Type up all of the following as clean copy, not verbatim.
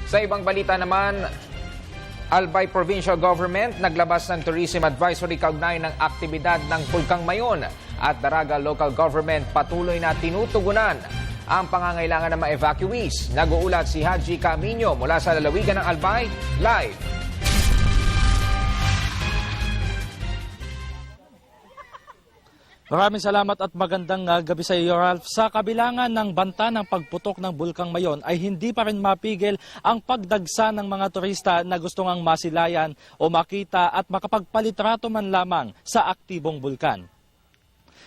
Sa ibang balita naman, Albay Provincial Government naglabas ng Tourism Advisory kaugnay ng aktibidad ng Bulkang Mayon at Daraga Local Government patuloy na tinutugunan ang pangangailangan ng mga evacuees. Nag-uulat si Haji Camino mula sa lalawigan ng Albay, live. Maraming salamat at magandang gabi sa iyo, Ralph. Sa kabilangan ng banta ng pagputok ng Bulkang Mayon ay hindi pa rin mapigil ang pagdagsa ng mga turista na gusto ngang masilayan o makita at makapagpalitrato man lamang sa aktibong bulkan.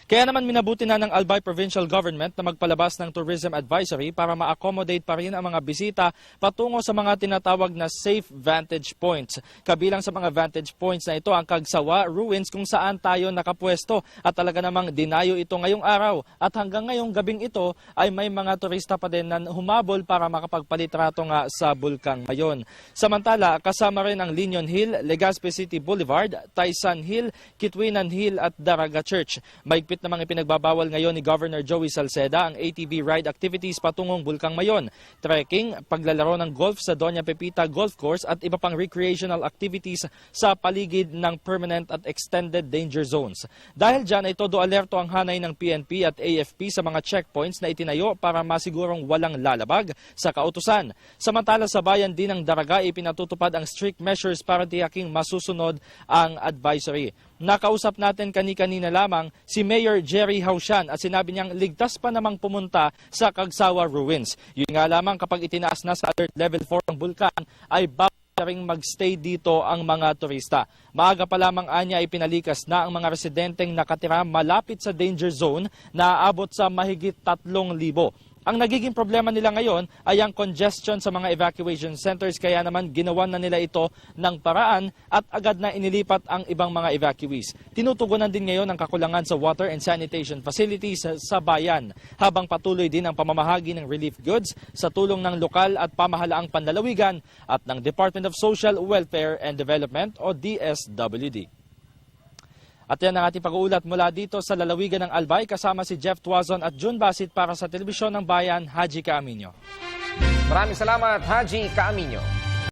Kaya naman minabuti na ng Albay Provincial Government na magpalabas ng Tourism Advisory para ma-accommodate pa rin ang mga bisita patungo sa mga tinatawag na safe vantage points. Kabilang sa mga vantage points na ito ang Kagsawa Ruins kung saan tayo nakapwesto at talaga namang dinayo ito ngayong araw. At hanggang ngayong gabing ito ay may mga turista pa din na humabol para makapagpalitrato nga sa Bulkang Mayon. Samantala, kasama rin ang Linion Hill, Legazpi City Boulevard, Taysan Hill, Kitwinan Hill at Daraga Church. Mahigpit namang ipinagbabawal ngayon ni Governor Joey Salceda ang ATV ride activities patungong Bulkang Mayon, trekking, paglalaro ng golf sa Doña Pepita Golf Course at iba pang recreational activities sa paligid ng permanent at extended danger zones. Dahil dyan ay todo alerto ang hanay ng PNP at AFP sa mga checkpoints na itinayo para masigurong walang lalabag sa kautusan. Samantala sa bayan din ng Daraga ipinatutupad ang strict measures para tiyaking masusunod ang advisory. Nakausap natin kani-kanina lamang si Mayor Jerry Hausian at sinabi niyang ligtas pa namang pumunta sa Kagsawa Ruins. Yun nga lamang kapag itinaas na sa alert level 4 ang bulkan ay bawal ring magstay dito ang mga turista. Maaga pa lamang anya ay pinalikas na ang mga residenteng nakatira malapit sa danger zone na aabot sa mahigit 3,000. Ang nagiging problema nila ngayon ay ang congestion sa mga evacuation centers kaya naman ginawan na nila ito ng paraan at agad na inilipat ang ibang mga evacuees. Tinutugunan din ngayon ang kakulangan sa water and sanitation facilities sa bayan habang patuloy din ang pamamahagi ng relief goods sa tulong ng lokal at pamahalaang panlalawigan at ng Department of Social Welfare and Development o DSWD. At yan ang ating pag-uulat mula dito sa lalawigan ng Albay kasama si Jeff Tuazon at June Basit para sa Telebisyon ng Bayan, Haji Camino. Maraming salamat, Haji Camino.